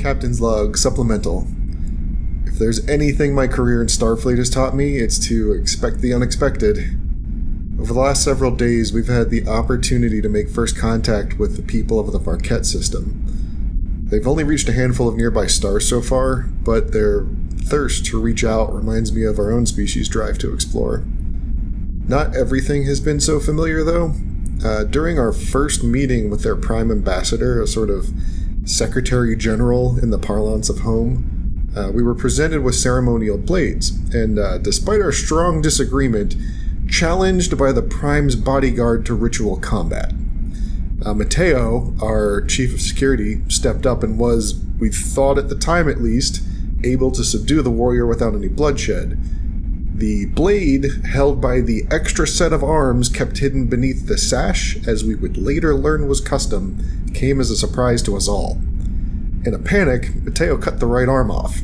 Captain's Log Supplemental. If there's anything my career in Starfleet has taught me, it's to expect the unexpected. Over the last several days, we've had the opportunity to make first contact with the people of the Varquette system. They've only reached a handful of nearby stars so far, but their thirst to reach out reminds me of our own species' drive to explore. Not everything has been so familiar, though. During our first meeting with their Prime Ambassador, a sort of Secretary General in the parlance of home, we were presented with ceremonial blades, and despite our strong disagreement, challenged by the Prime's bodyguard to ritual combat. Mateo, our chief of security, stepped up and was, we thought at the time at least, able to subdue the warrior without any bloodshed. The blade, held by the extra set of arms kept hidden beneath the sash, as we would later learn was custom, came as a surprise to us all. In a panic, Mateo cut the right arm off.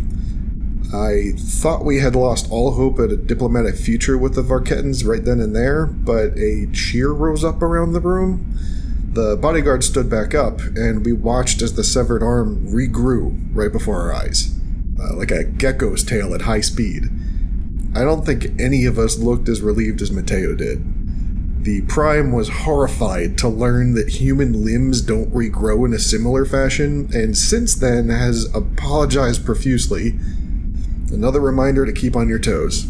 I thought we had lost all hope at a diplomatic future with the Varquettans right then and there, but a cheer rose up around the room. The bodyguard stood back up, and we watched as the severed arm regrew right before our eyes, like a gecko's tail at high speed. I don't think any of us looked as relieved as Mateo did. The Prime was horrified to learn that human limbs don't regrow in a similar fashion, and since then has apologized profusely. Another reminder to keep on your toes.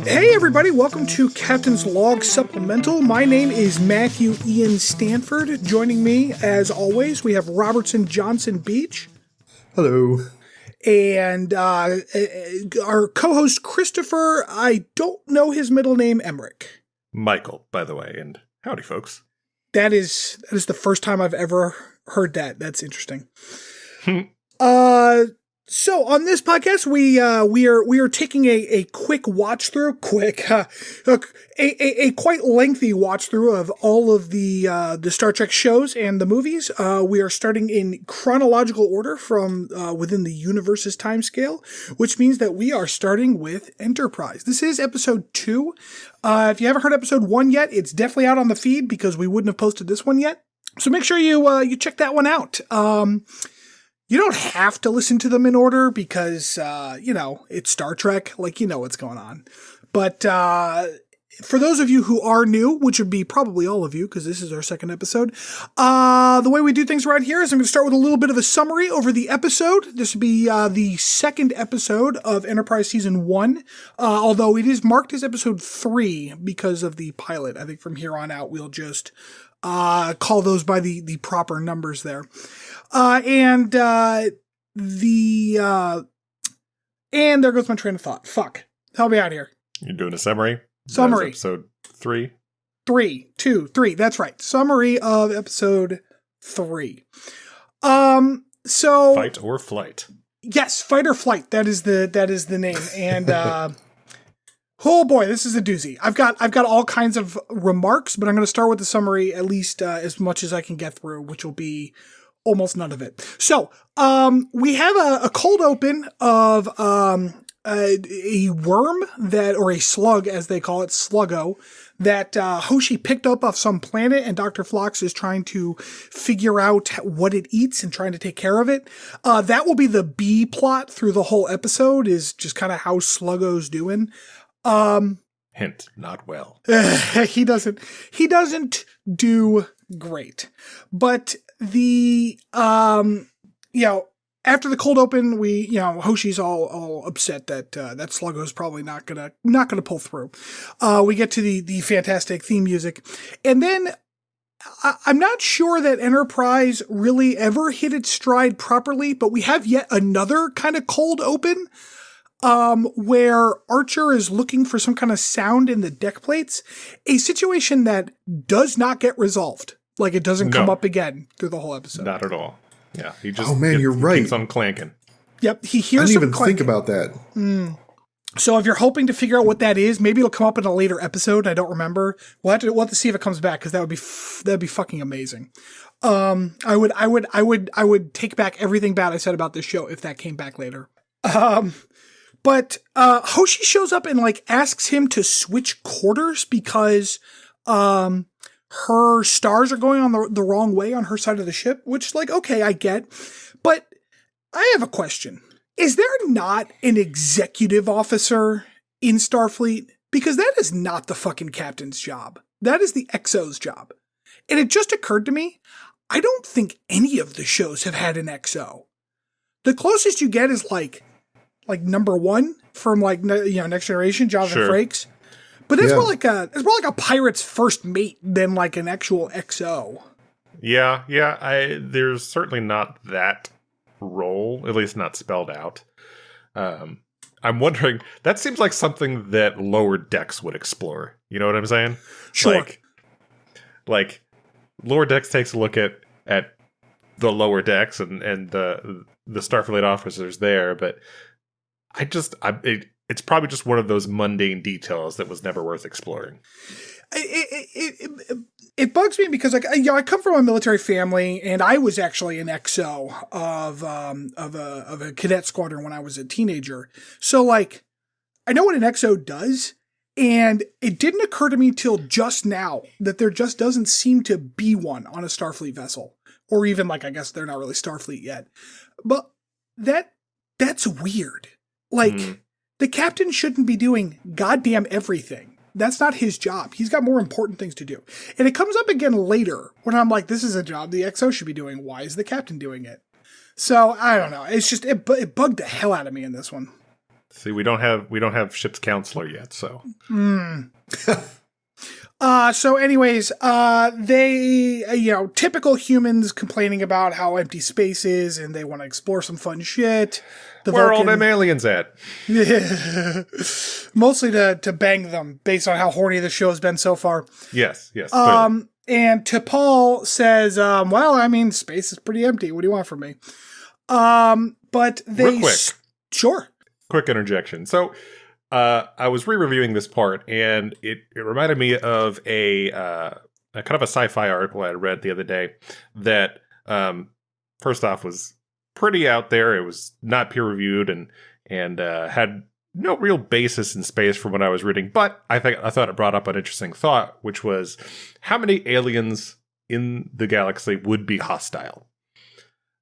Hey everybody, welcome to Captain's Log Supplemental. My name is Matthew Ian Stanford. Joining me, as always, we have Robertson Johnson Beach. Hello. And our co-host Christopher, I don't know his middle name, Emmerich. Michael, by the way, and howdy folks. That is the first time I've ever heard that. That's interesting. So on this podcast, we are taking a quick watch through, a quite lengthy watch through of all of the Star Trek shows and the movies. We are starting in chronological order from within the universe's timescale, which means that we are starting with Enterprise. This is episode 2. If you haven't heard episode 1 yet, it's definitely out on the feed because we wouldn't have posted this one yet. So make sure you check that one out. You don't have to listen to them in order because, it's Star Trek, like, you know what's going on. But for those of you who are new, which would be probably all of you because this is our second episode, the way we do things around here is I'm going to start with a little bit of a summary over the episode. This would be the second episode of Enterprise Season 1, although it is marked as episode 3 because of the pilot. I think from here on out, we'll just call those by the proper numbers there. And there goes my train of thought. Fuck. Help me out here. You're doing a summary? Summary. Episode 3? 3, 2, 3. That's right. Summary of episode 3. So Fight or Flight. Yes, Fight or Flight. That is the name. And oh boy, this is a doozy. I've got all kinds of remarks, but I'm going to start with the summary at least as much as I can get through, which will be almost none of it. So, we have a cold open of a worm or a slug, as they call it, Sluggo, that Hoshi picked up off some planet, and Dr. Phlox is trying to figure out what it eats and trying to take care of it. That will be the B plot through the whole episode, is just kind of how Sluggo's doing. Hint, not well. He doesn't do great. But after the cold open, Hoshi's all upset that Sluggo's probably not gonna pull through. We get to the fantastic theme music, and then I'm not sure that Enterprise really ever hit its stride properly, but we have yet another kind of cold open, where Archer is looking for some kind of sound in the deck plates, a situation that does not get resolved. Like, it doesn't come up again through the whole episode. Not at all. Yeah, he just you're right. keeps on clanking. Yep, he hears I didn't even clanking. think about that. So if you're hoping to figure out what that is, maybe it'll come up in a later episode. I don't remember. We'll have to see if it comes back, because that'd be fucking amazing. I would take back everything bad I said about this show if that came back later. But Hoshi shows up and like asks him to switch quarters because her stars are going on the wrong way on her side of the ship, which like, okay, I get. But I have a question. Is there not an executive officer in Starfleet? Because that is not the fucking captain's job. That is the XO's job. And it just occurred to me, I don't think any of the shows have had an XO. The closest you get is like number one from like, Next Generation, Jonathan Frakes. But it's more like a pirate's first mate than like an actual XO. Yeah. There's certainly not that role, at least not spelled out. I'm wondering, that seems like something that Lower Decks would explore. You know what I'm saying? Sure. Like Lower Decks takes a look at the Lower Decks and the Starfleet officers there, but it's probably just one of those mundane details that was never worth exploring. It bugs me because I come from a military family, and I was actually an XO of a cadet squadron when I was a teenager. So like, I know what an XO does, and it didn't occur to me till just now that there just doesn't seem to be one on a Starfleet vessel, or even like, I guess they're not really Starfleet yet, but that's weird. Like, the captain shouldn't be doing goddamn everything. That's not his job. He's got more important things to do. And it comes up again later when I'm like, this is a job the XO should be doing. Why is the captain doing it? So I don't know. It's just, it bugged the hell out of me in this one. See, we don't have ship's counselor yet, so. So anyways, they, typical humans complaining about how empty space is and they want to explore some fun shit. Where are all them aliens at? Mostly to bang them based on how horny the show has been so far. Yes. And T'Pol says, well, I mean, space is pretty empty. What do you want from me? But they... Real quick. Sure. Quick interjection. So, I was re-reviewing this part, and it reminded me of a kind of a sci-fi article I read the other day that, first off, was pretty out there. It was not peer-reviewed and had no real basis in space from what I was reading. But I thought it brought up an interesting thought, which was how many aliens in the galaxy would be hostile?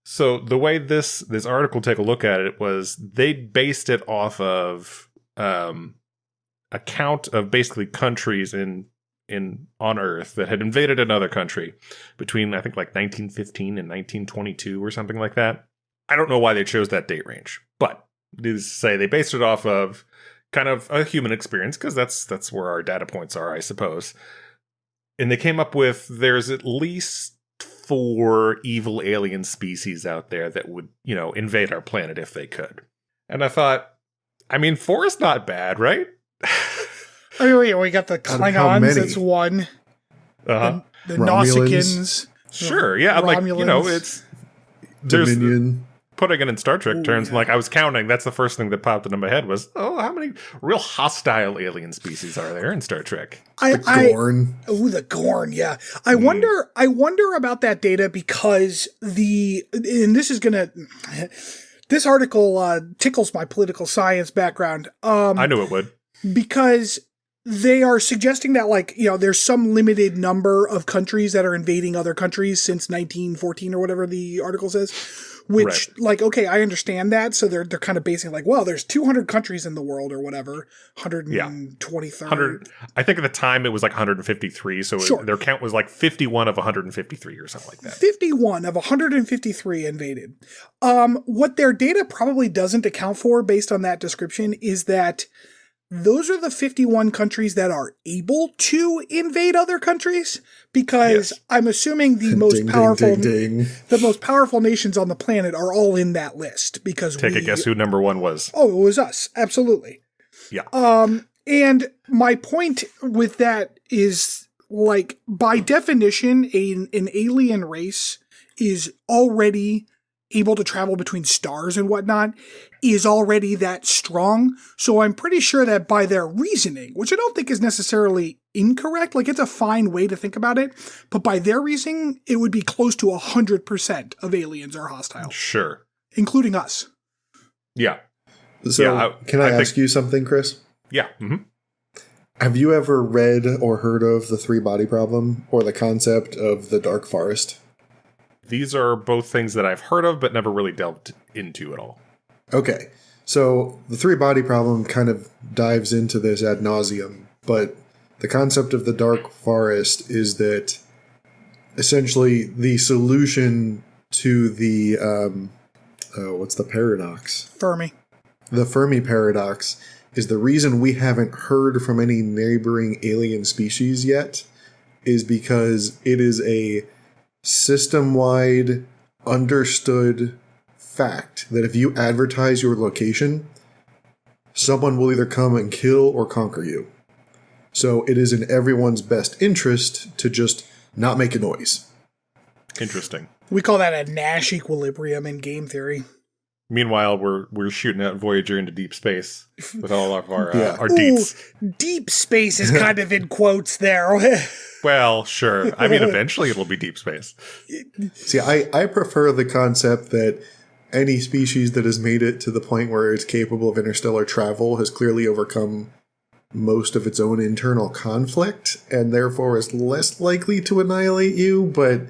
So the way this article took a look at it was they based it off of a count of basically countries on Earth that had invaded another country between, I think, like 1915 and 1922 or something like that. I don't know why they chose that date range, but needless to say, they based it off of kind of a human experience because that's where our data points are, I suppose. And they came up with there's at least 4 evil alien species out there that would, invade our planet if they could. And I thought, 4 is not bad, right? We got the Klingons, that's one. Uh-huh. The Nausicaans. Sure, yeah. Romulans. It's... Dominion. Putting it in Star Trek terms, yeah. like I was counting, that's the first thing that popped into my head was, how many real hostile alien species are there in Star Trek? The Gorn. The Gorn, yeah. I wonder about that data because this article tickles my political science background. I knew it would. Because they are suggesting that, there's some limited number of countries that are invading other countries since 1914 or whatever the article says. Which, right. Okay, I understand that. So they're kind of basing there's 200 countries in the world or whatever. 123rd. I think at the time it was 153. So their count was 51 of 153 or something like that. 51 of 153 invaded. What their data probably doesn't account for based on that description is that those are the 51 countries that are able to invade other countries, because I'm assuming the most the most powerful nations on the planet are all in that list. Because take a guess who number 1 was. Oh, it was us. Absolutely. Yeah. And my point with that is, by definition, an alien race is already able to travel between stars and whatnot, is already that strong. So I'm pretty sure that by their reasoning, which I don't think is necessarily incorrect, it's a fine way to think about it, but by their reasoning, it would be close to 100% of aliens are hostile. Sure. Including us. Yeah. So, can I ask you something, Chris? Yeah. Mm-hmm. Have you ever read or heard of the three-body problem or the concept of the dark forest? These are both things that I've heard of, but never really delved into at all. Okay. So, the three-body problem kind of dives into this ad nauseum, but the concept of the dark forest is that essentially the solution to the, what's the paradox? Fermi. The Fermi paradox is the reason we haven't heard from any neighboring alien species yet is because it is a system-wide understood fact that if you advertise your location, someone will either come and kill or conquer you. So it is in everyone's best interest to just not make a noise. Interesting. We call that a Nash equilibrium in game theory. Meanwhile, we're shooting out Voyager into deep space with all of our deets. Deep space is kind of in quotes there. Well, sure. I mean, eventually it'll be deep space. See, I prefer the concept that any species that has made it to the point where it's capable of interstellar travel has clearly overcome most of its own internal conflict and therefore is less likely to annihilate you, but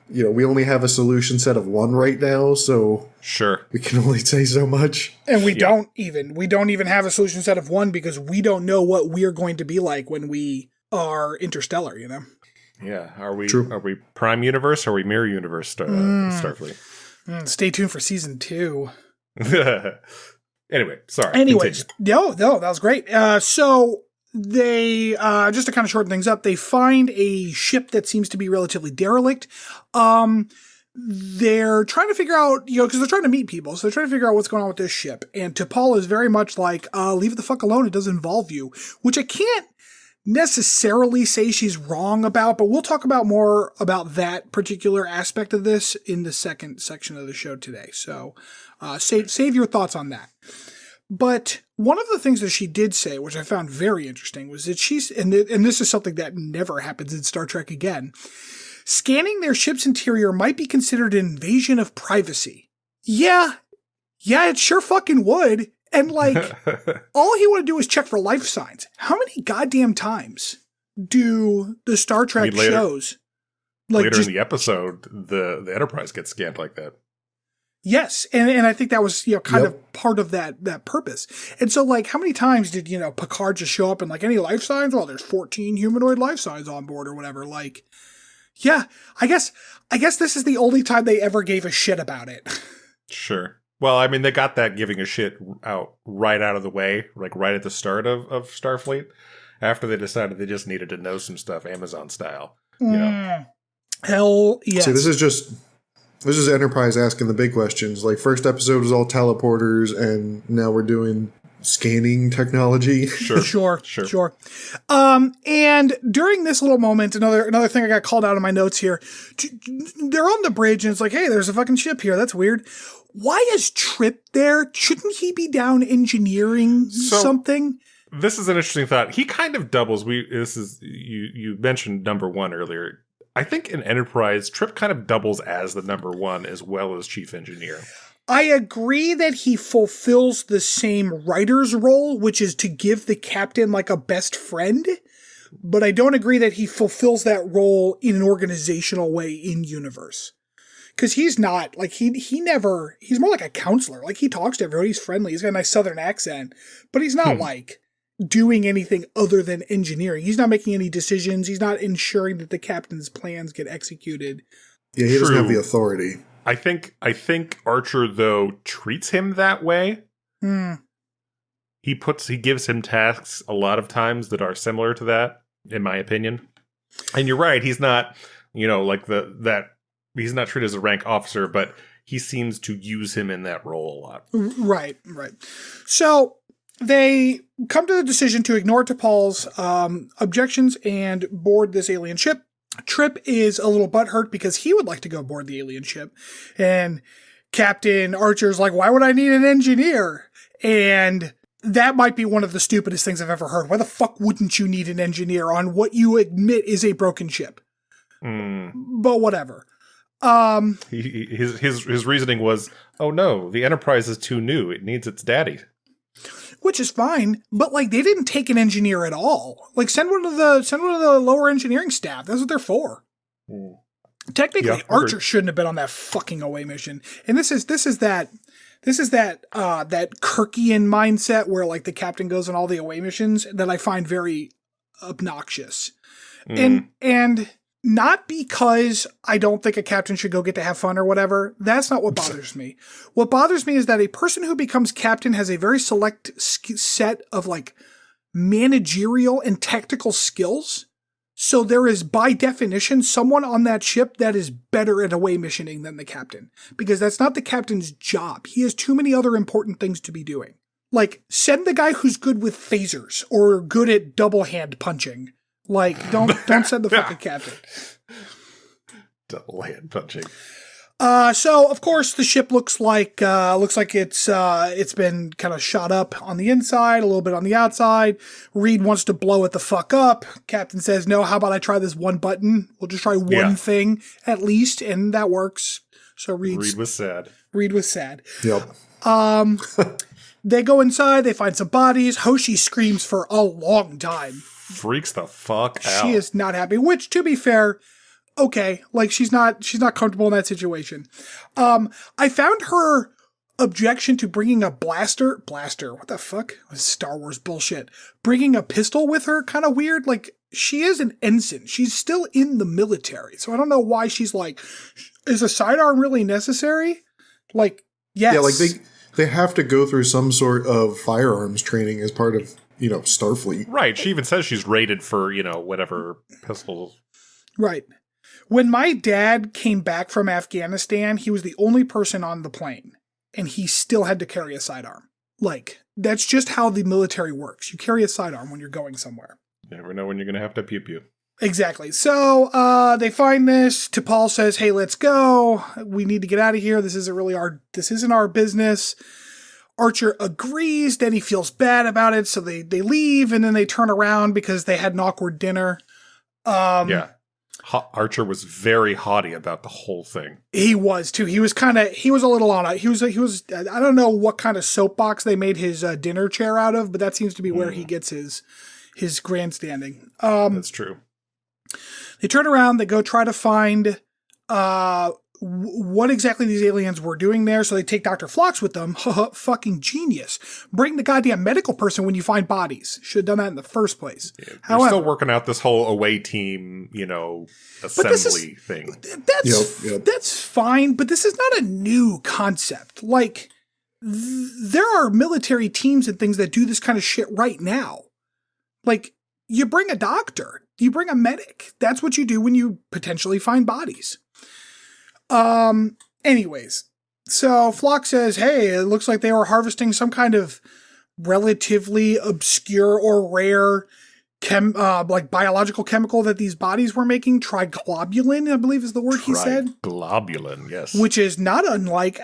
we only have a solution set of one right now, so sure, we can only say so much. And we don't even have a solution set of one because we don't know what we're going to be like when we are interstellar, Yeah, are we True. Are we Prime Universe or are we Mirror Universe Starfleet? Stay tuned for season 2. Anyway, sorry. Anyways, no, that was great. So they, just to kind of shorten things up, they find a ship that seems to be relatively derelict. They're trying to figure out, because they're trying to meet people. So they're trying to figure out what's going on with this ship. And T'Pol is very much like, leave it the fuck alone. It doesn't involve you, which I can't necessarily say she's wrong about, but we'll talk about more about that particular aspect of this in the second section of the show today. So save your thoughts on that. But one of the things that she did say, which I found very interesting, was that and this is something that never happens in Star Trek again, scanning their ship's interior might be considered an invasion of privacy. Yeah, it sure fucking would. And all he would do is check for life signs. How many goddamn times do the Star Trek shows? Later in the episode, the Enterprise gets scanned like that. Yes, and I think that was kind of part of that purpose. And so how many times did Picard just show up and any life signs? Well, there's 14 humanoid life signs on board or whatever. Yeah, I guess this is the only time they ever gave a shit about it. Sure. Well, I mean, they got that giving a shit right out of the way, right at the start of Starfleet, after they decided they just needed to know some stuff, Amazon style. Hell yes. See, this is Enterprise asking the big questions. First episode was all teleporters, and now we're doing scanning technology. Sure. And during this little moment, another thing I got called out in my notes here, they're on the bridge, and it's hey, there's a fucking ship here. That's weird. Why is Trip there? Shouldn't he be down engineering something? This is an interesting thought. He kind of doubles. You mentioned number one earlier. I think in Enterprise, Trip kind of doubles as the number one as well as chief engineer. I agree that he fulfills the same writer's role, which is to give the captain a best friend, but I don't agree that he fulfills that role in an organizational way in universe. Because he's not, he's more like a counselor. He talks to everybody, he's friendly, he's got a nice southern accent, but he's not doing anything other than engineering. He's not making any decisions, he's not ensuring that the captain's plans get executed. Yeah, he doesn't have the authority. I think Archer, though, treats him that way. He gives him tasks a lot of times that are similar to that, in my opinion. And you're right, he's not, he's not treated as a rank officer, but he seems to use him in that role a lot. Right. So they come to the decision to ignore T'Pol's objections and board this alien ship. Trip is a little butthurt because he would like to go aboard the alien ship. And Captain Archer's why would I need an engineer? And that might be one of the stupidest things I've ever heard. Why the fuck wouldn't you need an engineer on what you admit is a broken ship? But whatever. His reasoning was, oh no, the Enterprise is too new. It needs its daddy. which is fine, but like they didn't take an engineer at all. Like send one of the lower engineering staff. That's what they're for. Technically, Archer shouldn't have been on that fucking away mission. And this is that Kirkian mindset where like the captain goes on all the away missions that I find very obnoxious. And not because I don't think a captain should go get to have fun or whatever. That's not what bothers me. What bothers me is that a person who becomes captain has a very select set of like managerial and tactical skills. So there is by definition someone on that ship that is better at away missioning than the captain, because that's not the captain's job. He has too many other important things to be doing. Like send the guy who's good with phasers or good at double hand punching. Like, don't send the fucking captain. Double hand punching. So of course the ship looks like it's been kind of shot up on the inside, a little bit on the outside. Reed wants to blow it the fuck up. Captain says, "No, how about I try this one button? We'll just try one thing at least," and that works. So Reed was sad. Yep. They go inside. They find some bodies. Hoshi screams for a long time. Freaks the fuck out. She is not happy, which to be fair, okay, like she's not comfortable in that situation. I found her objection to bringing a blaster, what the fuck? Star Wars bullshit. Bringing a pistol with her kind of weird. Like she is an ensign. She's still in the military. So I don't know why she's like, is a sidearm really necessary? Like, yes. Yeah, like they have to go through some sort of firearms training as part of, Starfleet. Right. She even says she's rated for, whatever pistols. Right. When my dad came back from Afghanistan, he was the only person on the plane, and he still had to carry a sidearm. Like, that's just how the military works. You carry a sidearm when you're going somewhere. You never know when you're going to have to pew-pew. Exactly. So they find this. T'Pol says, "Hey, let's go. We need to get out of here. This isn't our business." Archer agrees, then he feels bad about it, so they leave, and then they turn around because they had an awkward dinner. Archer was very haughty about the whole thing. He was too. He was a little on it. He was, I don't know what kind of soapbox they made his dinner chair out of, but that seems to be where he gets his grandstanding. That's true. They turn around, they go try to find what exactly these aliens were doing there. So they take Dr. Phlox with them. Fucking genius. Bring the goddamn medical person when you find bodies. Should have done that in the first place. Yeah, however, still working out this whole away team, assembly thing. That's fine, but this is not a new concept. Like, there are military teams and things that do this kind of shit right now. Like, you bring a doctor. You bring a medic. That's what you do when you potentially find bodies. Anyways, so Phlox says, "Hey, it looks like they were harvesting some kind of relatively obscure or rare like biological chemical that these bodies were making. Triglobulin, I believe is the word he said. Triglobulin, yes. Which is not unlike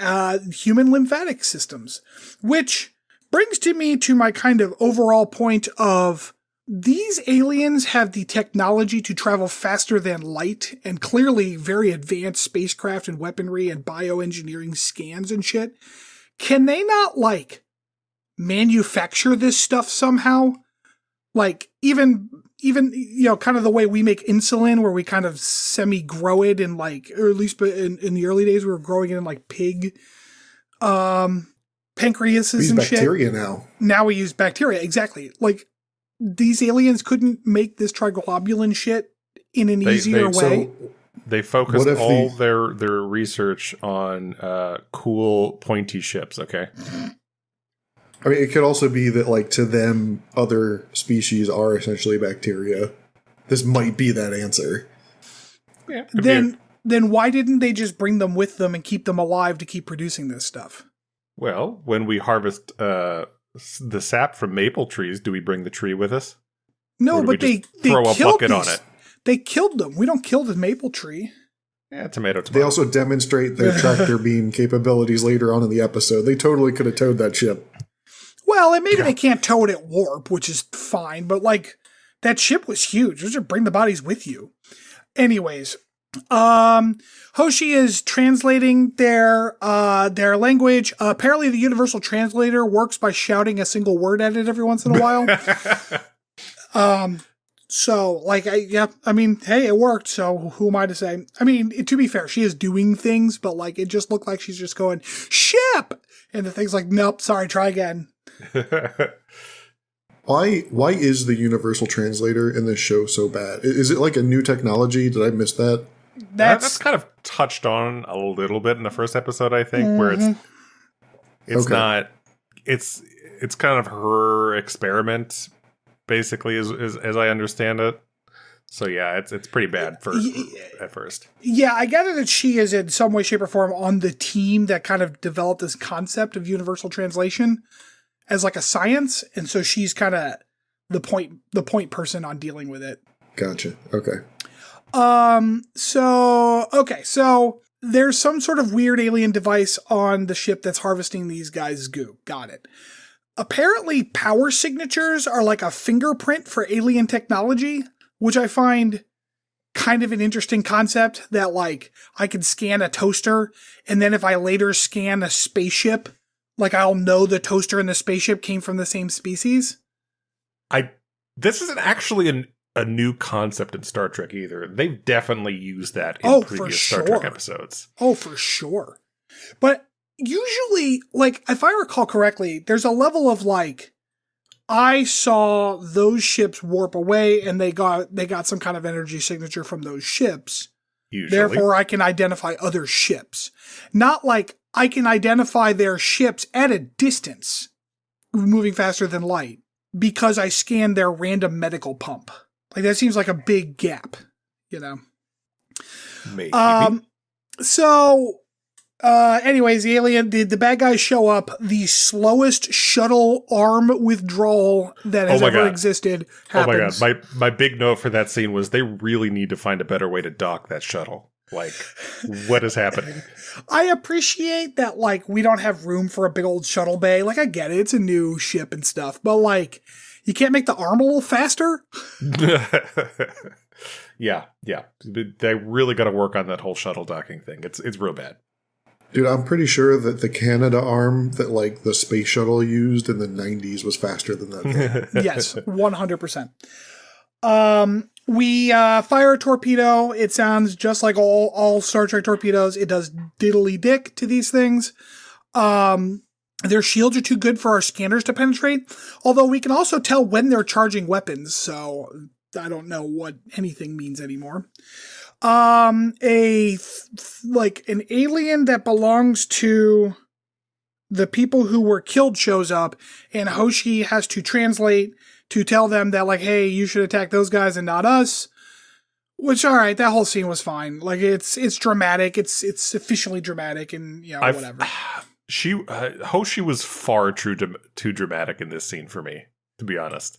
human lymphatic systems. Which brings me to my kind of overall point of these aliens have the technology to travel faster than light and clearly very advanced spacecraft and weaponry and bioengineering scans and shit. Can they not, like, manufacture this stuff somehow? Like, even kind of the way we make insulin, where we kind of semi-grow it in, like, or at least in the early days, we were growing it in, like, pig pancreases and shit. We use bacteria now. Now we use bacteria, exactly. Like, these aliens couldn't make this triglobulin shit in an easier way. So they focused all their research on cool, pointy ships, okay? I mean, it could also be that, like, to them, other species are essentially bacteria. This might be that answer. Yeah. Then why didn't they just bring them with them and keep them alive to keep producing this stuff? Well, when we harvest the sap from maple trees, do we bring the tree with us? No, but they throw a bucket on it. They killed them. We don't kill the maple tree. Yeah, tomato. They also demonstrate their tractor beam capabilities later on in the episode. They totally could have towed that ship. Well, and maybe they can't tow it at warp, which is fine, but, like, that ship was huge. Just bring the bodies with you. Anyways, Hoshi is translating their language. Apparently the universal translator works by shouting a single word at it every once in a while. So like, I mean, hey, it worked. So who am I to say? I mean, to be fair, she is doing things, but like, it just looked like she's just going ship. And the thing's like, nope, sorry, try again. Why is the universal translator in this show so bad? Is it like a new technology? Did I miss that? That's kind of touched on a little bit in the first episode, I think, where it's Okay. not, it's kind of her experiment, basically, as I understand it. So yeah, it's pretty bad at first. Yeah, I gather that she is in some way, shape, or form on the team that kind of developed this concept of universal translation as like a science, and so she's kind of the point person on dealing with it. Gotcha. Okay. So there's some sort of weird alien device on the ship that's harvesting these guys' goo. Got it. Apparently power signatures are like a fingerprint for alien technology, which I find kind of an interesting concept, that like I can scan a toaster and then if I later scan a spaceship, like I'll know the toaster and the spaceship came from the same species. This isn't actually a new concept in Star Trek either. They've definitely used that in previous Star Trek episodes. Oh, for sure. But usually, like, if I recall correctly, there's a level of like, I saw those ships warp away and they got some kind of energy signature from those ships. Usually. Therefore, I can identify other ships. Not like I can identify their ships at a distance, moving faster than light, because I scanned their random medical pump. Like, that seems like a big gap, you know? Maybe. Anyways, the bad guys show up. The slowest shuttle arm withdrawal that has ever existed happens. Oh my god. My big note for that scene was they really need to find a better way to dock that shuttle. Like, what is happening? I appreciate that, like, we don't have room for a big old shuttle bay. Like, I get it. It's a new ship and stuff. But, like, you can't make the arm a little faster? Yeah. They really got to work on that whole shuttle docking thing. It's real bad. Dude, I'm pretty sure that the Canada arm that like the space shuttle used in the 90s was faster than that thing. Yes, 100%. We fire a torpedo. It sounds just like all Star Trek torpedoes. It does diddly dick to these things. Their shields are too good for our scanners to penetrate, although we can also tell when they're charging weapons, so I don't know what anything means anymore. An alien that belongs to the people who were killed shows up, and Hoshi has to translate to tell them that, like, hey, you should attack those guys and not us. Which, all right, that whole scene was fine. Like, it's dramatic. It's sufficiently dramatic, and whatever. Hoshi was far too dramatic in this scene for me, to be honest.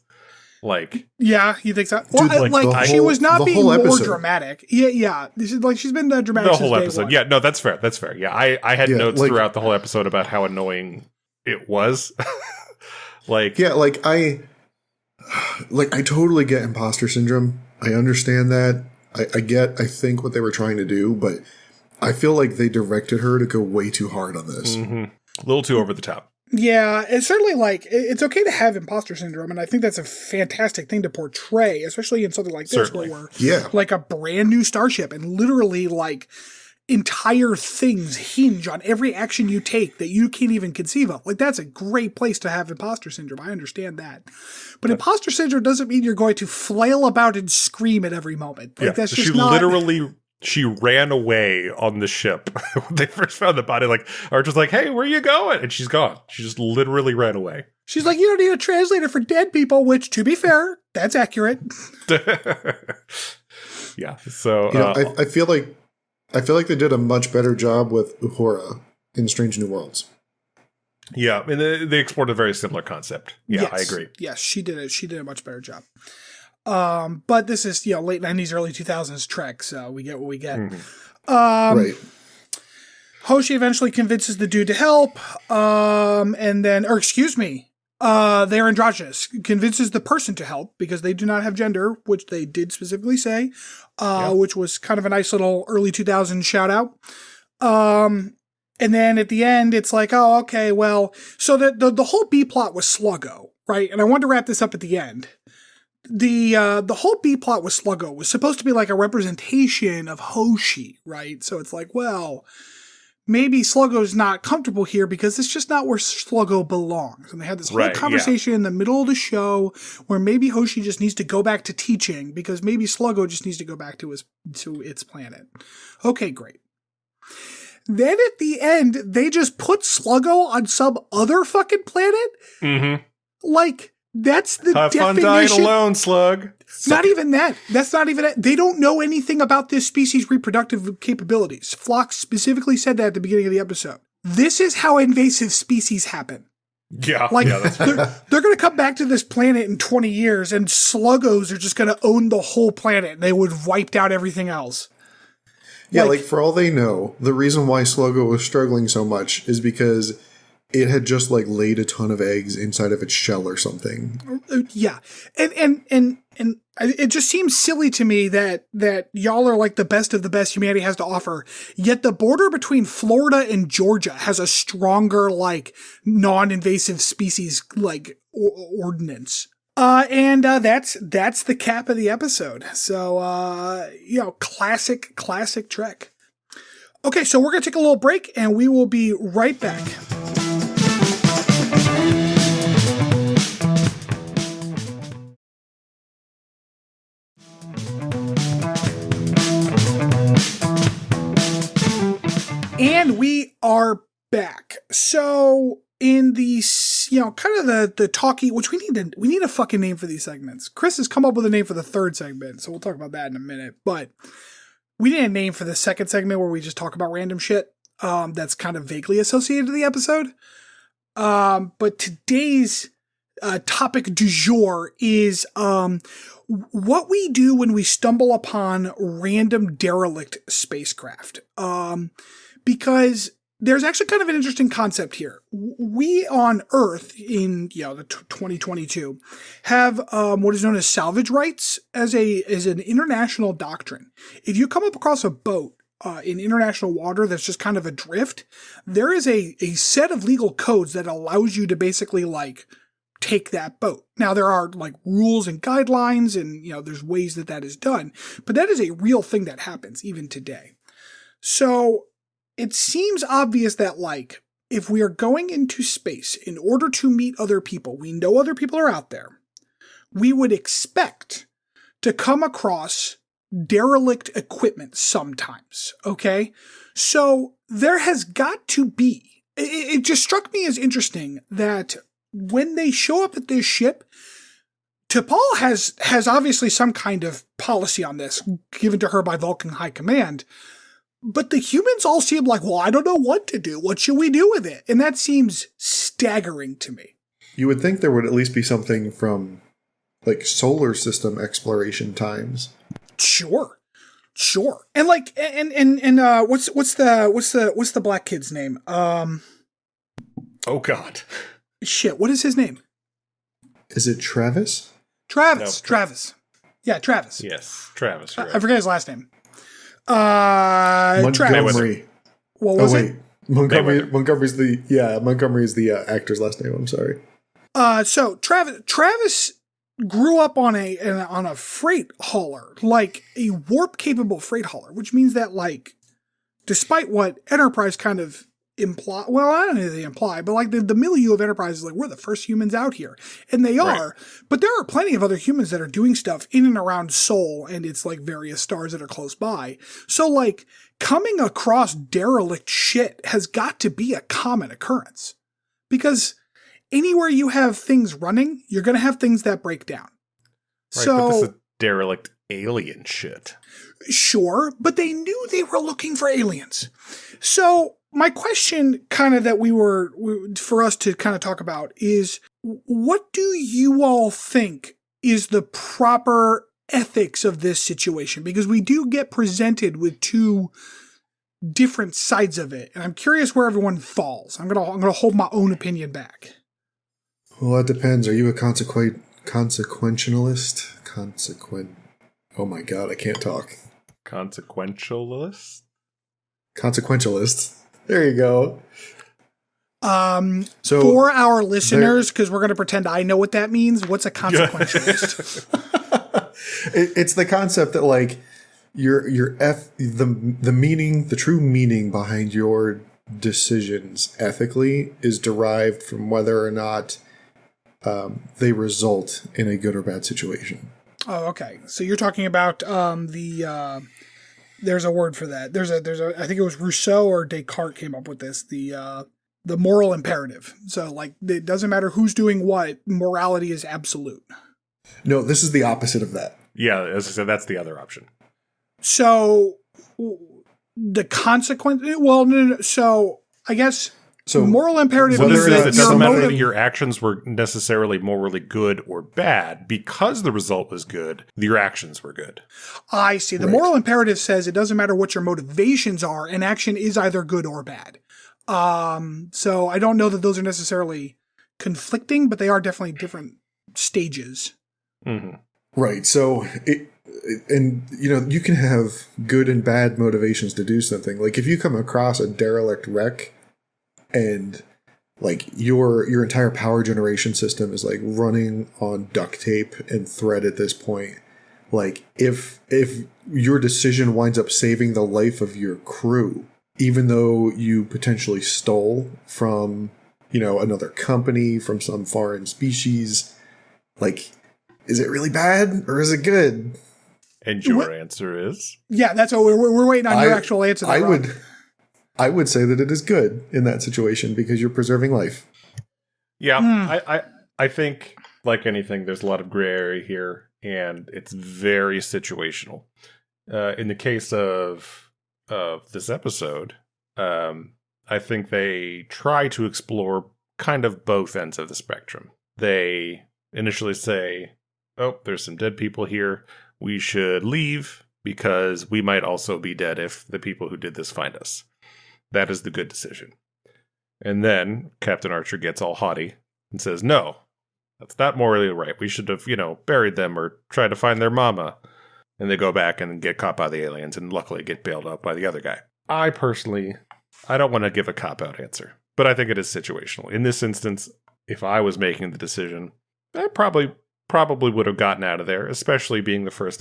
Like, yeah, you think so? Well, dude, she was not being more episode. dramatic. Yeah. She's been dramatic the whole since episode. day one. Yeah, no, that's fair. Yeah, I had notes throughout the whole episode about how annoying it was. I totally get imposter syndrome. I understand that. I think what they were trying to do, but I feel like they directed her to go way too hard on this. Mm-hmm. A little too over the top. Yeah, it's certainly it's okay to have imposter syndrome, and I think that's a fantastic thing to portray, especially in something like this, Certainly. where we're like a brand new starship, and literally like entire things hinge on every action you take that you can't even conceive of. Like, that's a great place to have imposter syndrome. I understand that. But imposter syndrome doesn't mean you're going to flail about and scream at every moment. Like, that's just not... She ran away on the ship when they first found the body. Like, Archer's like, hey, where are you going? And she's gone. She just literally ran away. She's like, you don't need a translator for dead people, which, to be fair, that's accurate. Yeah. So I feel like they did a much better job with Uhura in Strange New Worlds. Yeah, and they explored a very similar concept. Yeah, yes. I agree. Yes, she did. She did a much better job. But this is, late 90s, early 2000s Trek, so we get what we get. Mm-hmm. Right. Hoshi eventually convinces the dude to help, They're androgynous. Convinces the person to help because they do not have gender, which they did specifically say, which was kind of a nice little early 2000s shout out. And then at the end, it's like, oh, okay, well, so the whole B plot was Sluggo, right? And I wanted to wrap this up at the end. The whole B plot with Sluggo was supposed to be like a representation of Hoshi, right? So it's like, well, maybe Sluggo's not comfortable here because it's just not where Sluggo belongs. And they had this whole conversation in the middle of the show where maybe Hoshi just needs to go back to teaching because maybe Sluggo just needs to go back to its planet. Okay, great. Then at the end, they just put Sluggo on some other fucking planet? Mm-hmm. Like, that's the Have definition. fun dying alone, Slug. Not even that. That's not even it. They don't know anything about this species' reproductive capabilities. Phlox specifically said that at the beginning of the episode. This is how invasive species happen. Yeah. Like, that's they're going to come back to this planet in 20 years, and Sluggos are just going to own the whole planet, and they would have wiped out everything else. Yeah, like for all they know, the reason why Sluggo was struggling so much is because it had just like laid a ton of eggs inside of its shell or something. Yeah. And it just seems silly to me that y'all are like the best of the best humanity has to offer. Yet the border between Florida and Georgia has a stronger like non-invasive species like ordinance. And that's the cap of the episode. So, classic Trek. Okay, so we're going to take a little break and we will be right back. And we are back. So in the, kind of the talkie, which we need a fucking name for these segments. Chris has come up with a name for the third segment, so we'll talk about that in a minute. But we need a name for the second segment where we just talk about random shit that's kind of vaguely associated to the episode. But today's topic du jour is what we do when we stumble upon random derelict spacecraft. Because there's actually kind of an interesting concept here. We on Earth in the 2022 have what is known as salvage rights as an international doctrine. If you come up across a boat in international water that's just kind of adrift, there is a set of legal codes that allows you to basically like take that boat. Now there are like rules and guidelines and there's ways that is done, but that is a real thing that happens even today. So it seems obvious that, like, if we are going into space in order to meet other people, we know other people are out there, we would expect to come across derelict equipment sometimes, okay? So there has got to be, it just struck me as interesting that when they show up at this ship, T'Pol has obviously some kind of policy on this given to her by Vulcan High Command. But the humans all seem like, well, I don't know what to do. What should we do with it? And that seems staggering to me. You would think there would at least be something from, like, solar system exploration times. Sure. And like, what's the black kid's name? Oh God. Shit. What is his name? Is it Travis? Travis. No, Travis. Yeah, Travis. Yes, Travis. I forget his last name. Montgomery. What was it? Montgomery is the actor's last name. I'm sorry. So Travis grew up on a freight hauler, like a warp capable freight hauler, which means that like, despite what Enterprise kind of imply, well, I don't know if they imply, but like the milieu of Enterprise is like, we're the first humans out here. And they are, right. But there are plenty of other humans that are doing stuff in and around Sol and it's like various stars that are close by. So like coming across derelict shit has got to be a common occurrence because anywhere you have things running, you're going to have things that break down. Right, so but this is derelict alien shit. Sure, but they knew they were looking for aliens. So my question kind of that for us to kind of talk about is, what do you all think is the proper ethics of this situation? Because we do get presented with two different sides of it. And I'm curious where everyone falls. I'm going to hold my own opinion back. Well, that depends. Are you a consequentialist? Oh my god, I can't talk. Consequentialist? Consequentialist. There you go. So for our listeners, because we're going to pretend I know what that means, what's a consequentialist? It's the concept that like the meaning, the true meaning behind your decisions ethically is derived from whether or not they result in a good or bad situation. Oh, okay. So you're talking about there's a word for that. There's a I think it was Rousseau or Descartes came up with this, the moral imperative. So like it doesn't matter who's doing what, morality is absolute. No, this is the opposite of that. Yeah, as I said, that's the other option. So the consequence, well, no. So I guess moral imperative is that it doesn't matter that your actions were necessarily morally good or bad. Because the result was good, your actions were good. I see. The moral imperative says it doesn't matter what your motivations are, an action is either good or bad. So I don't know that those are necessarily conflicting, but they are definitely different stages. Mm-hmm. Right. So you can have good and bad motivations to do something. Like if you come across a derelict wreck and like your entire power generation system is like running on duct tape and thread at this point, like if your decision winds up saving the life of your crew, even though you potentially stole from, another company, from some foreign species, like, is it really bad or is it good? And your answer is? Yeah, that's what we're waiting on your actual answer. I would say that it is good in that situation because you're preserving life. Yeah, I think, like anything, there's a lot of gray area here, and it's very situational. In the case of this episode, I think they try to explore kind of both ends of the spectrum. They initially say, oh, there's some dead people here. We should leave because we might also be dead if the people who did this find us. That is the good decision. And then Captain Archer gets all haughty and says, no, that's not morally right. We should have, buried them or tried to find their mama. And they go back and get caught by the aliens and luckily get bailed out by the other guy. I don't want to give a cop-out answer, but I think it is situational. In this instance, if I was making the decision, I probably would have gotten out of there, especially being the first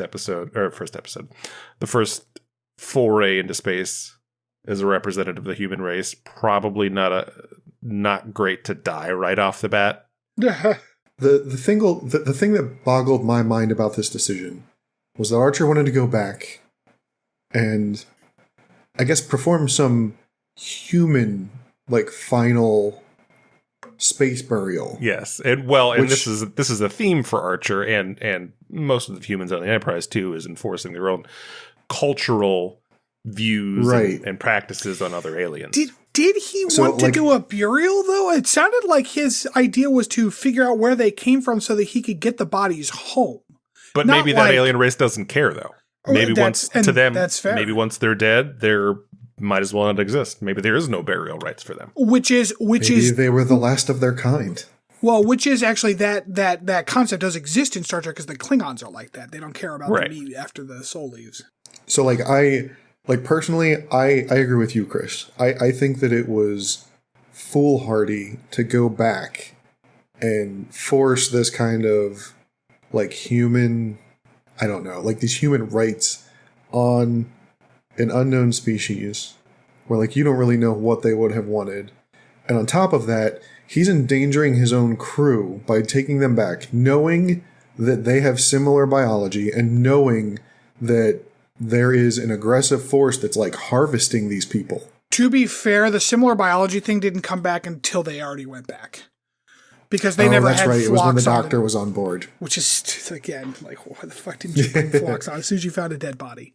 foray into space as a representative of the human race. Probably not great to die right off the bat. The thing that boggled my mind about this decision was that Archer wanted to go back and, I guess, perform some human, like, final space burial. Yes, and this is a theme for Archer and most of the humans on the Enterprise too, is enforcing their own cultural views and practices on other aliens. Did he want to do a burial though? It sounded like his idea was to figure out where they came from so that he could get the bodies home. But maybe that alien race doesn't care though. Maybe once they're dead, they're might as well not exist. Maybe there is no burial rights for them. Maybe they were the last of their kind. Well, which is actually that concept does exist in Star Trek because the Klingons are like that. They don't care about the meat after the soul leaves. So personally, I agree with you, Chris. I think that it was foolhardy to go back and force this kind of like human, I don't know, like these human rights on an unknown species where like you don't really know what they would have wanted. And on top of that, he's endangering his own crew by taking them back, knowing that they have similar biology and knowing that there is an aggressive force that's like harvesting these people. To be fair, the similar biology thing didn't come back until they already went back. Because they never had Phlox. It was when the doctor was on board. Which is, again, like, why the fuck didn't you bring Phlox on as soon as you found a dead body?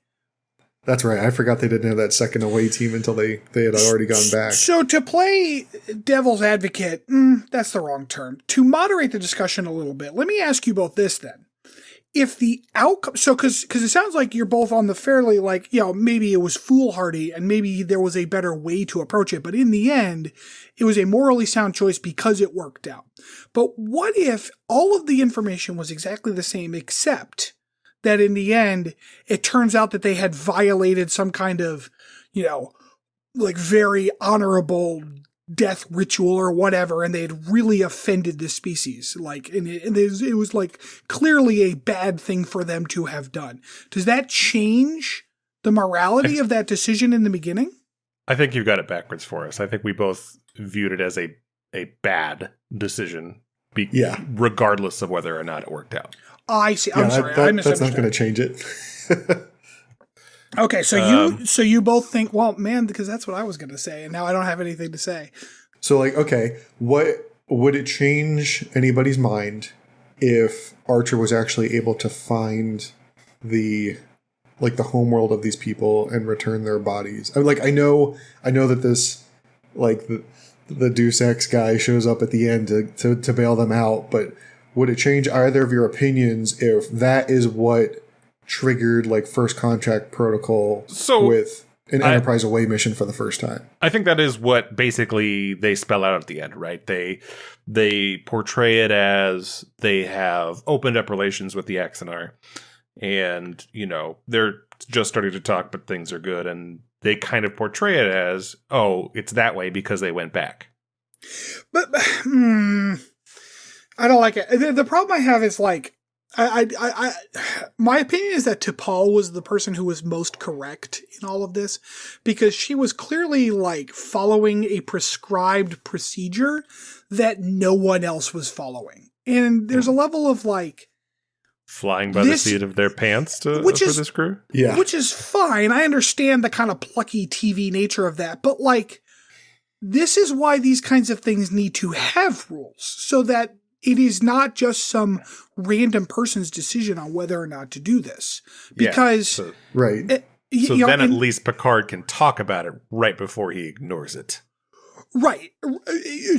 That's right. I forgot they didn't have that second away team until they had already gone back. So to play devil's advocate, that's the wrong term. To moderate the discussion a little bit, let me ask you both this then. if the outcome, so because it sounds like you're both on the fairly like, maybe it was foolhardy and maybe there was a better way to approach it, but in the end, it was a morally sound choice because it worked out. But what if all of the information was exactly the same, except that in the end, it turns out that they had violated some kind of, like very honorable death ritual or whatever, and they had really offended the species. It was like clearly a bad thing for them to have done. Does that change the morality of that decision in the beginning? I think you've got it backwards for us. I think we both viewed it as a bad decision, regardless of whether or not it worked out. I see. I'm sorry. I misunderstood. That's not going to change it. Okay, so you both think, well, man, because that's what I was going to say, and now I don't have anything to say. So, what would it change anybody's mind if Archer was actually able to find the homeworld of these people and return their bodies? I know that this, the Deus Ex guy shows up at the end to bail them out, but would it change either of your opinions if that is what triggered first contact protocol with an Enterprise away mission for the first time? I think that is what basically they spell out at the end, right? They portray it as they have opened up relations with the Axanar, and they're just starting to talk, but things are good, and they kind of portray it as, oh, it's that way because they went back. But I don't like it. The problem I have is my opinion is that T'Pol was the person who was most correct in all of this, because she was clearly following a prescribed procedure that no one else was following. And there's a level of flying by the seat of their pants for this crew? Yeah. Which is fine. I understand the kind of plucky TV nature of that, but this is why these kinds of things need to have rules, so that it is not just some random person's decision on whether or not to do this. Because right. At least Picard can talk about it right before he ignores it. Right.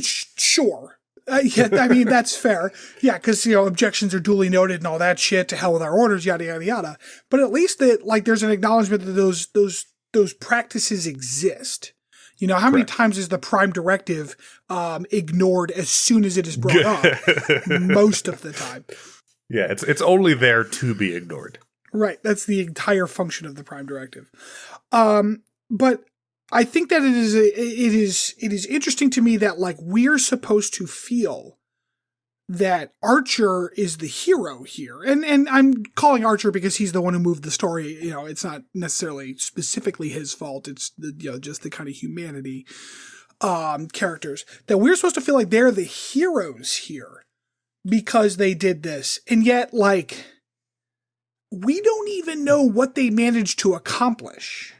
Sure. I mean, that's fair. Yeah, because, objections are duly noted and all that shit, to hell with our orders, yada, yada, yada. But at least that, there's an acknowledgement that those practices exist. How many times is the Prime Directive ignored as soon as it is brought up? Most of the time. Yeah, it's only there to be ignored. Right. That's the entire function of the Prime Directive. But I think that it is interesting to me that we're supposed to feel that Archer is the hero here. And I'm calling Archer because he's the one who moved the story. It's not necessarily specifically his fault. It's just the kind of humanity characters that we're supposed to feel like they're the heroes here because they did this. And yet, we don't even know what they managed to accomplish.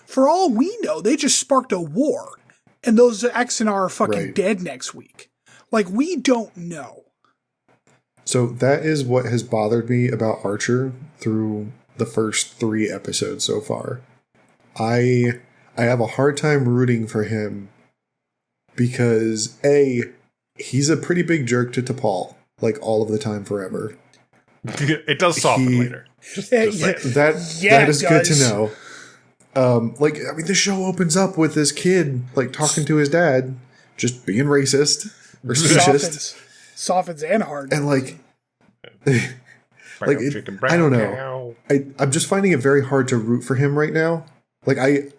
For all we know, they just sparked a war, and those Axanar are fucking dead next week. We don't know. So that is what has bothered me about Archer through the first 3 episodes so far. I have a hard time rooting for him because he's a pretty big jerk to T'Pol, all of the time forever. It does soften later. That is good to know. The show opens up with this kid talking to his dad, just being racist or speciesist. Softens and hard. And I don't know. I'm just finding it very hard to root for him right now. I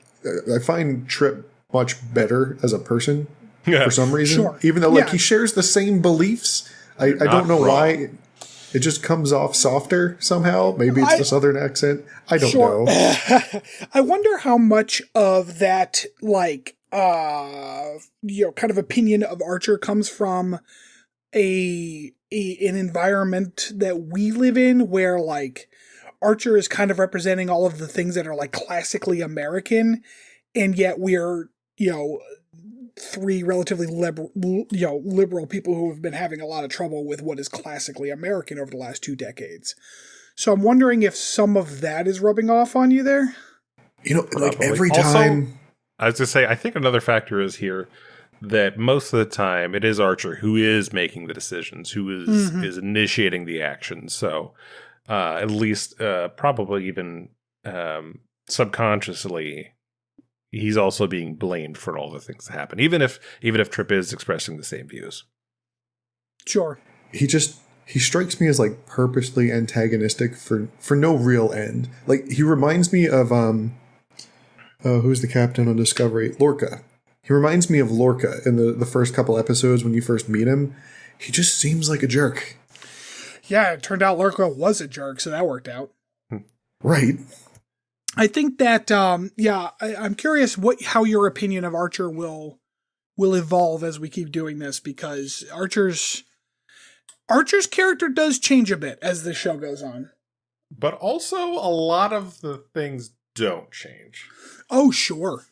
find Trip much better as a person for some reason. Sure. Even though he shares the same beliefs. I don't know why. It just comes off softer somehow. Maybe it's the southern accent. I don't know. I wonder how much of that kind of opinion of Archer comes from an environment that we live in where Archer is kind of representing all of the things that are classically American, and yet we're 3 relatively liberal people who have been having a lot of trouble with what is classically American over the last 2 decades. So I'm wondering if some of that is rubbing off on you there. Every time. Also, I was going to say, I think another factor is here that most of the time it is Archer who is making the decisions, who is initiating the action. So at least probably even subconsciously, he's also being blamed for all the things that happen, even if Trip is expressing the same views. Sure. He strikes me as like purposely antagonistic for no real end. Like he reminds me of who's the captain on Discovery? Lorca. He reminds me of Lorca in the first couple episodes when you first meet him. He just seems like a jerk. Yeah, it turned out Lorca was a jerk, so that worked out. Right. I think that I'm curious how your opinion of Archer will evolve as we keep doing this, because Archer's character does change a bit as the show goes on. But also a lot of the things don't change. Oh, sure.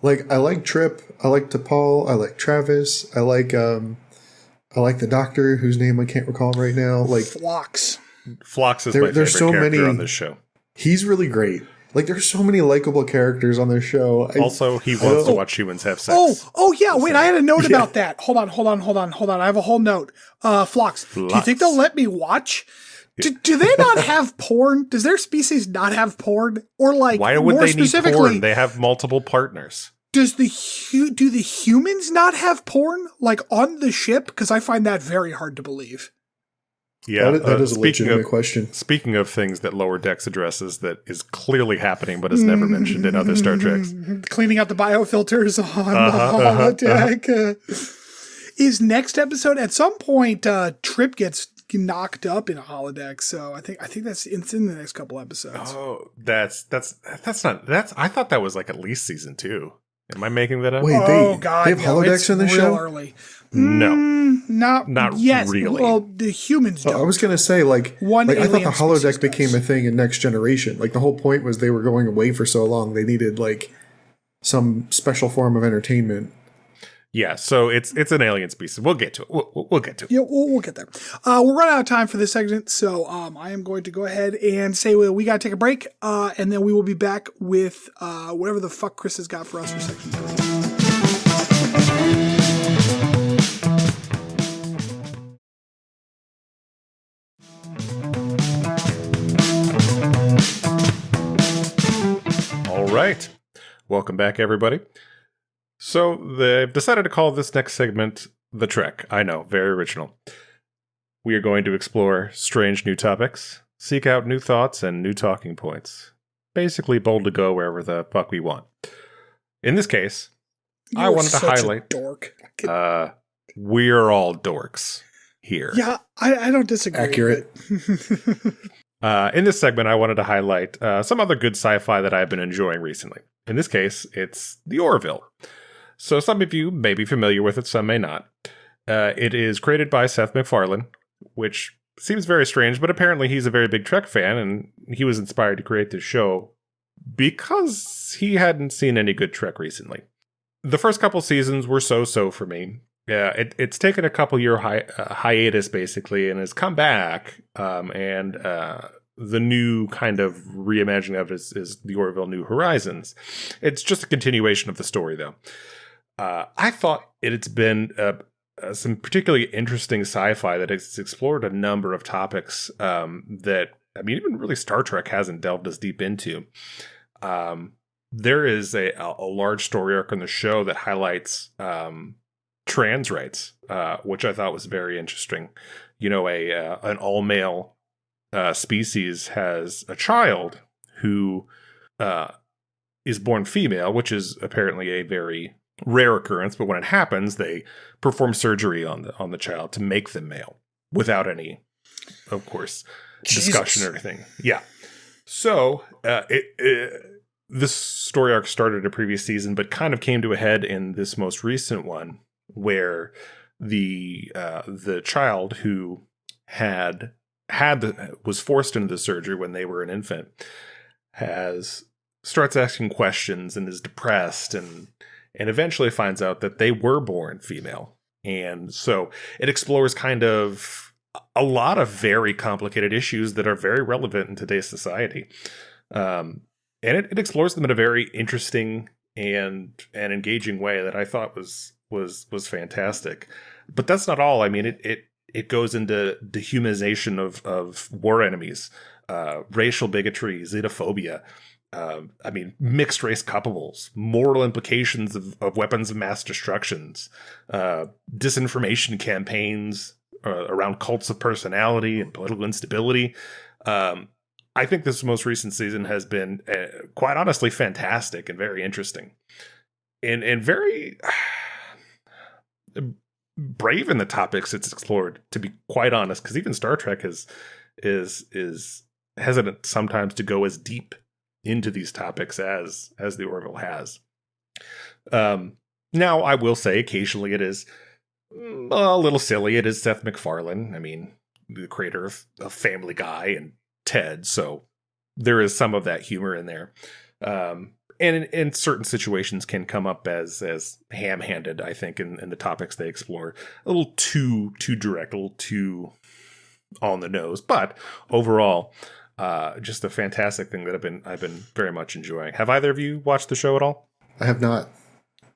Like I like Trip, I like T'Pol, I like Travis, I like the doctor whose name I can't recall right now. Like Phlox. Phlox is my favorite character on this show. He's really great. Like, there's so many likable characters on this show. Also, he wants to watch humans have sex. Oh yeah. Wait, I had a note about that. Hold on. I have a whole note. Phlox. Do you think they'll let me watch? Do they not have porn? Does their species not have porn? Or like, why would more they need specifically, porn? They have multiple partners. Do the humans not have porn like on the ship? Because I find that very hard to believe. Yeah, that is a legitimate question. Speaking of things that Lower Decks addresses that is clearly happening but is never mentioned in other Star Treks. Cleaning out the biofilters on the holodeck. Is next episode, at some point, Trip gets knocked up in a holodeck, so I think it's in the next couple episodes. Oh, that's not I thought that was like at least season 2. Am I making that up? Wait, they have holodecks in the show? Early. No. Not really. Well, the humans don't. I was going to say, I thought the holodeck became a thing in Next Generation. Like, the whole point was they were going away for so long, they needed, like, some special form of entertainment. Yeah, so it's an alien species. We'll get to it. We'll get to it. Yeah, we'll get there. We're running out of time for this segment, so I am going to go ahead and say we got to take a break, and then we will be back with whatever the fuck Chris has got for us for section 3. All right. Welcome back, everybody. So they've decided to call this next segment The Trek. I know, very original. We are going to explore strange new topics, seek out new thoughts and new talking points. Basically bold to go wherever the fuck we want. In this case, I wanted to highlight... dork. We're all dorks here. Yeah, I don't disagree. Accurate. In this segment, I wanted to highlight some other good sci-fi that I've been enjoying recently. In this case, it's The Orville. So some of you may be familiar with it, some may not. It is created by Seth MacFarlane, which seems very strange, but apparently he's a very big Trek fan, and he was inspired to create this show because he hadn't seen any good Trek recently. The first couple seasons were so-so for me. Yeah, it's taken a couple-year hiatus, basically, and has come back, and the new kind of reimagining of it is The Orville New Horizons. It's just a continuation of the story, though. I thought it's been some particularly interesting sci-fi that has explored a number of topics that, I mean, even really Star Trek hasn't delved as deep into. There is a large story arc on the show that highlights trans rights, which I thought was very interesting. You know, an all-male species has a child who is born female, which is apparently a very rare occurrence, but when it happens, they perform surgery on the child to make them male without any, of course, discussion or anything. Yeah. So this story arc started a previous season, but kind of came to a head in this most recent one, where the child who was forced into the surgery when they were an infant starts asking questions and is depressed and eventually finds out that they were born female. And so it explores kind of a lot of very complicated issues that are very relevant in today's society. And it explores them in a very interesting and engaging way that I thought was fantastic. But that's not all. I mean, it goes into dehumanization of war enemies, racial bigotry, xenophobia. Mixed race couples, moral implications of weapons of mass destructions, disinformation campaigns around cults of personality and political instability. I think this most recent season has been quite honestly fantastic and very interesting, and very brave in the topics it's explored. To be quite honest, because even Star Trek is hesitant sometimes to go as deep into these topics as the Orville has. Now, I will say occasionally it is a little silly. It is Seth MacFarlane. I mean, the creator of Family Guy and Ted, so there is some of that humor in there. And in certain situations can come up as ham-handed, I think, in the topics they explore. A little too direct, a little too on the nose. But overall, just a fantastic thing that I've been very much enjoying. Have either of you watched the show at all? I have not.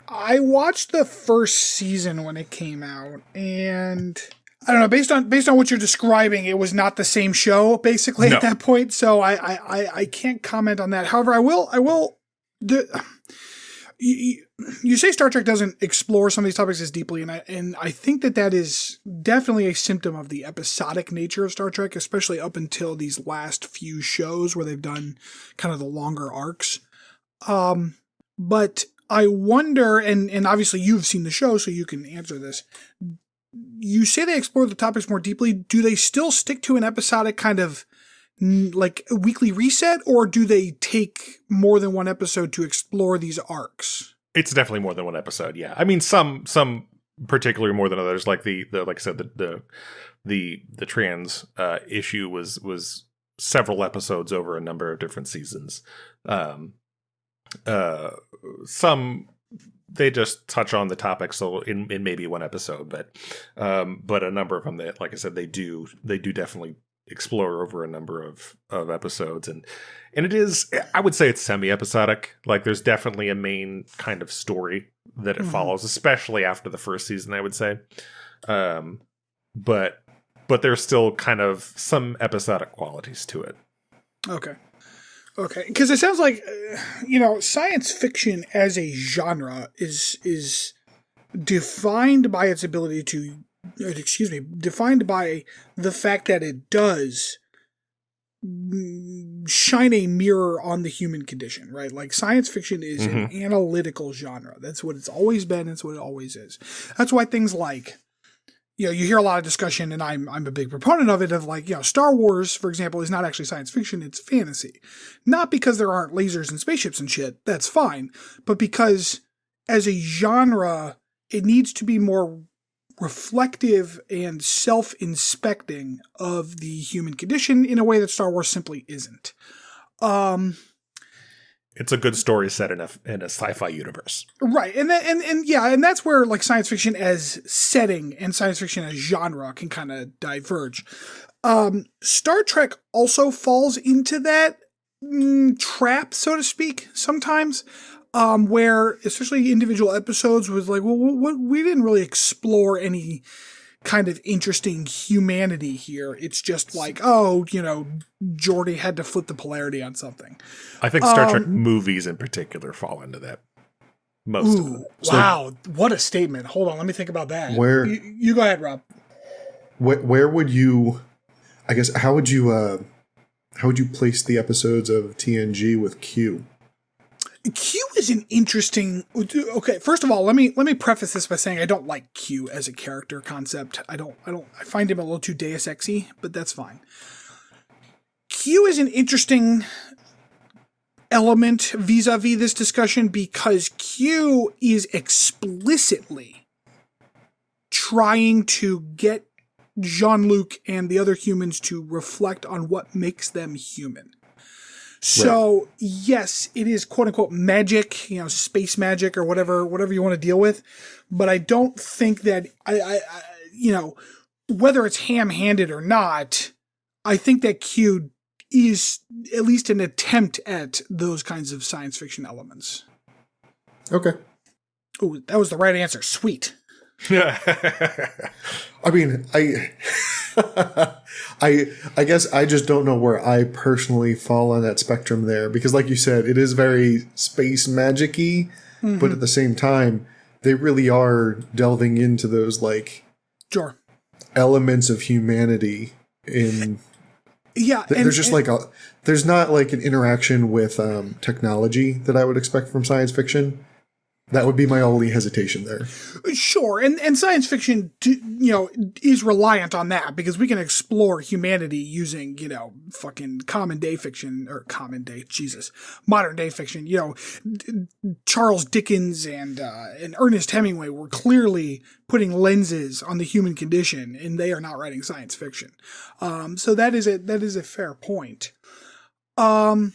I watched the first season when it came out, and I don't know, based on what you're describing, it was not the same show basically at that point. So I can't comment on that. However, I will. You say Star Trek doesn't explore some of these topics as deeply, and I think that is definitely a symptom of the episodic nature of Star Trek, especially up until these last few shows where they've done kind of the longer arcs. But I wonder, and obviously you've seen the show, so you can answer this. You say they explore the topics more deeply. Do they still stick to an episodic kind of like a weekly reset, or do they take more than one episode to explore these arcs? It's definitely more than one episode. Yeah. I mean, some particularly more than others, like the like I said, the trans issue was several episodes over a number of different seasons. Some they just touch on the topic so in maybe one episode, but a number of them that, like I said, they do definitely explore over a number of episodes, and it is, I would say, it's semi-episodic. Like there's definitely a main kind of story that it follows, especially after the first season, I would say. But there's still kind of some episodic qualities to it. Okay. Because it sounds like, science fiction as a genre is defined by its ability to, defined by the fact that it does shine a mirror on the human condition, right? Like science fiction is an analytical genre. That's what it's always been. That's what it always is. That's why things like, you hear a lot of discussion, and I'm a big proponent of it, of like, Star Wars, for example, is not actually science fiction, it's fantasy. Not because there aren't lasers and spaceships and shit, that's fine, but because as a genre, it needs to be more reflective and self-inspecting of the human condition in a way that Star Wars simply isn't. It's a good story set in a sci-fi universe. Right. And that's where like science fiction as setting and science fiction as genre can kind of diverge. Star Trek also falls into that trap, so to speak, sometimes, where especially individual episodes was like, well, we didn't really explore any kind of interesting humanity here. It's just like, Geordi had to flip the polarity on something. I think Star Trek movies in particular fall into that. Most of them. Wow, what a statement. Hold on, let me think about that. Where you go ahead, Rob. Where would you, I guess, how would you place the episodes of TNG with Q? Q is an interesting. Okay, first of all, let me preface this by saying I don't like Q as a character concept. I find him a little too Deus Ex-y, but that's fine. Q is an interesting element vis-a-vis this discussion because Q is explicitly trying to get Jean-Luc and the other humans to reflect on what makes them human. So, yes, it is quote-unquote magic, space magic or whatever you want to deal with. But I don't think that, whether it's ham-handed or not, I think that Q is at least an attempt at those kinds of science fiction elements. Okay. Oh, that was the right answer. Sweet. I mean, I guess I just don't know where I personally fall on that spectrum there, because like you said, it is very space magic-y, but at the same time, they really are delving into those like Sure. elements of humanity in. Yeah, There's just like there's not like an interaction with technology that I would expect from science fiction. That would be my only hesitation there. Sure, and science fiction, is reliant on that, because we can explore humanity using, fucking modern day fiction. Charles Dickens and Ernest Hemingway were clearly putting lenses on the human condition, and they are not writing science fiction. So that is a fair point. But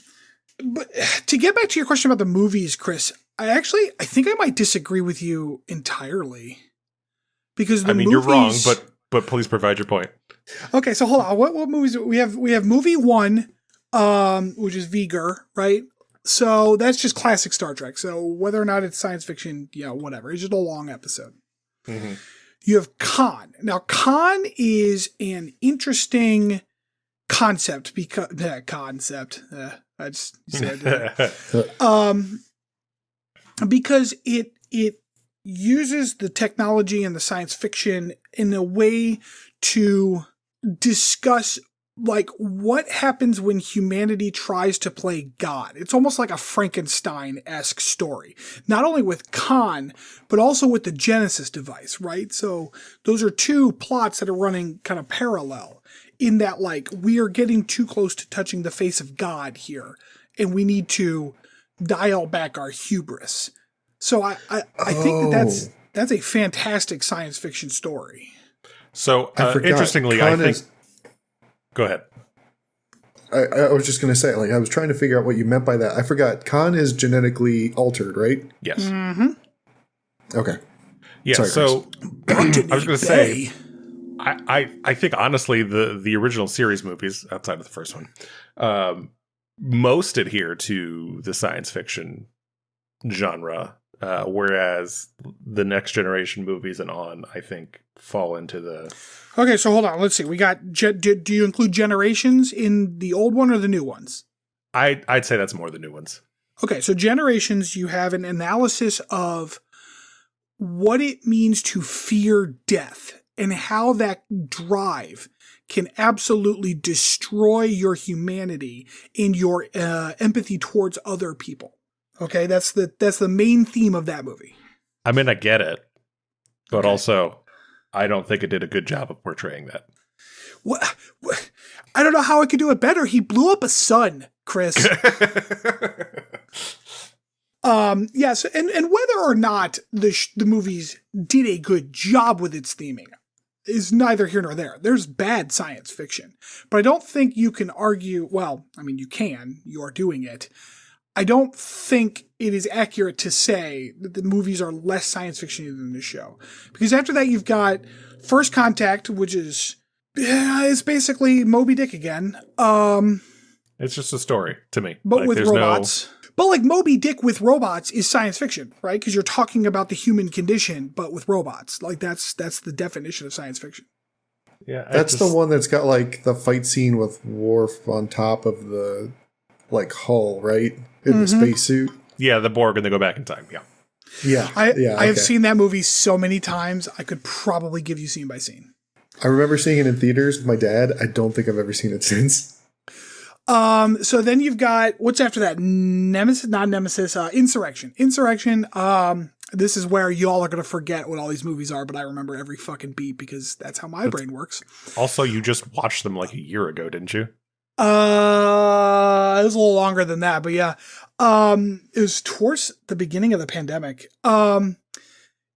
to get back to your question about the movies, Chris, I think I might disagree with you entirely, because movies, you're wrong, but please provide your point. Okay, so hold on. What movies we have? We have movie 1, which is Viger, right? So that's just classic Star Trek. So whether or not it's science fiction, whatever. It's just a long episode. Mm-hmm. You have Khan. Now, Khan is an interesting concept because I just said because it uses the technology and the science fiction in a way to discuss like what happens when humanity tries to play God. It's almost like a Frankenstein-esque story, not only with Khan, but also with the Genesis device, right? So those are two plots that are running kind of parallel in that, like, we are getting too close to touching the face of God here, and we need to dial back our hubris. So I think that's a fantastic science fiction story. So interestingly, I think. Go ahead. I was just going to say, like, I was trying to figure out what you meant by that. I forgot. Khan is genetically altered, right? Yes. Mm-hmm. Okay. Yeah. Sorry, so I was going to say, I think honestly the original series movies outside of the first one, most adhere to the science fiction genre, whereas the next generation movies and on, I think, fall into the. Okay, so hold on. Let's see. We got. Do you include Generations in the old one or the new ones? I'd say that's more the new ones. Okay, so Generations, you have an analysis of what it means to fear death and how that drive can absolutely destroy your humanity and your empathy towards other people. Okay, that's the main theme of that movie. I mean, I get it, but also, I don't think it did a good job of portraying that. What? I don't know how it could do it better. He blew up a sun, Chris. Yes, and whether or not the movies did a good job with its theming is neither here nor there. There's bad science fiction, but I don't think you can argue. Well, I mean, you can. You are doing it. I don't think it is accurate to say that the movies are less science fiction than the show, because after that you've got First Contact, which is it's basically Moby Dick again. It's just a story to me, but with robots. But like Moby Dick with robots is science fiction, right? Because you're talking about the human condition, but with robots. Like that's the definition of science fiction. Yeah, that's the one that's got like the fight scene with Worf on top of the like hull, right? In the spacesuit. Yeah, the Borg, and they go back in time. Yeah. Yeah. I have seen that movie so many times, I could probably give you scene by scene. I remember seeing it in theaters with my dad. I don't think I've ever seen it since. So then you've got, what's after that? Insurrection. Insurrection. This is where y'all are going to forget what all these movies are, but I remember every fucking beat because that's how my brain works. Also, you just watched them like a year ago, didn't you? It was a little longer than that, but yeah. It was towards the beginning of the pandemic.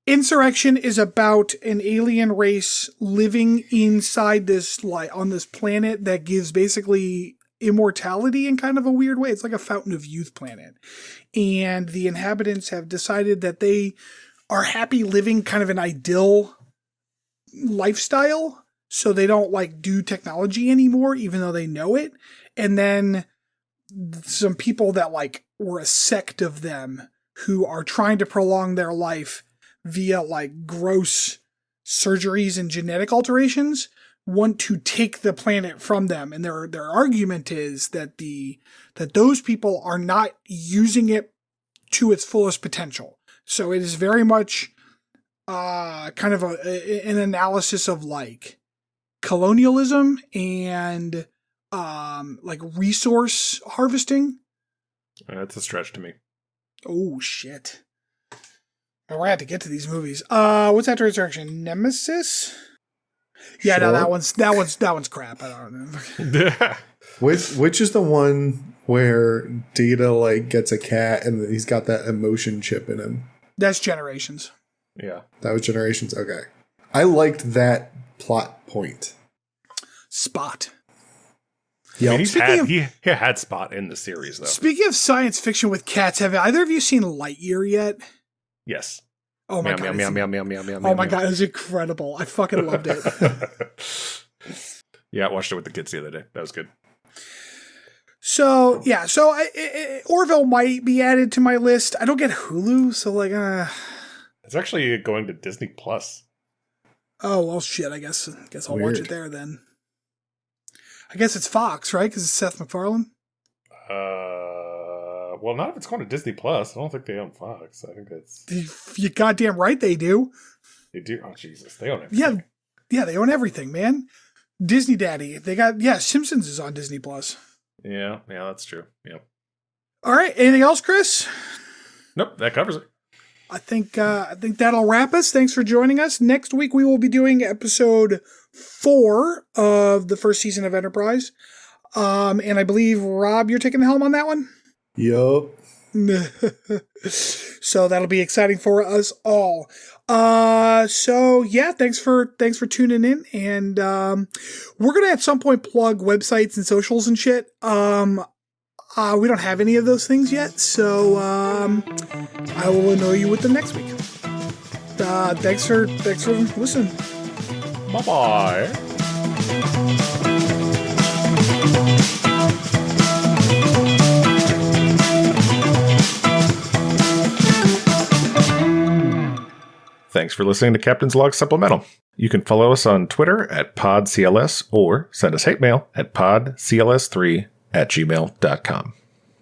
Insurrection is about an alien race living inside this, like, on this planet that gives basically immortality in kind of a weird way. It's like a fountain of youth planet. And the inhabitants have decided that they are happy living kind of an idyll lifestyle. So they don't like do technology anymore, even though they know it. And then some people that like were a sect of them who are trying to prolong their life via like gross surgeries and genetic alterations want to take the planet from them. And their argument is that that those people are not using it to its fullest potential. So it is very much kind of an analysis of like colonialism and like resource harvesting. That's a stretch to me. Oh shit. We're gonna have to get to these movies. What's after Resurrection? Nemesis? Yeah, Sure. no, that one's crap. I don't know. Which is the one where Data like gets a cat and he's got that emotion chip in him? That's Generations. Yeah. That was Generations? Okay. I liked that plot point. Spot. Yeah. I mean, he had Spot in the series, though. Speaking of science fiction with cats, have either of you seen Lightyear yet? Yes. Oh my god! Oh my god, it was incredible. I fucking loved it. Yeah, I watched it with the kids the other day. That was good. So yeah, Orville might be added to my list. I don't get Hulu, so like, It's actually going to Disney Plus. Oh well, shit. I guess I'll Weird. watch it there then. I guess it's Fox, right? Because it's Seth MacFarlane. Well, not if it's going to Disney Plus. I don't think they own Fox. I think that's You goddamn right they do. they do. Oh Jesus, they own everything. Yeah, they own everything, man. Disney Daddy. They got Simpsons is on Disney Plus. Yeah, that's true. Yep. All right. Anything else, Chris? Nope, that covers it. I think that'll wrap us. Thanks for joining us. Next week we will be doing episode 4 of the first season of Enterprise. And I believe Rob, you're taking the helm on that one. Yup. So that'll be exciting for us all. So yeah, thanks for tuning in, and we're gonna at some point plug websites and socials and shit. We don't have any of those things yet, so I will annoy you with them next week. Thanks for listening. Bye-bye. Thanks for listening to Captain's Log Supplemental. You can follow us on Twitter at PodCLS or send us hate mail at podcls3@gmail.com.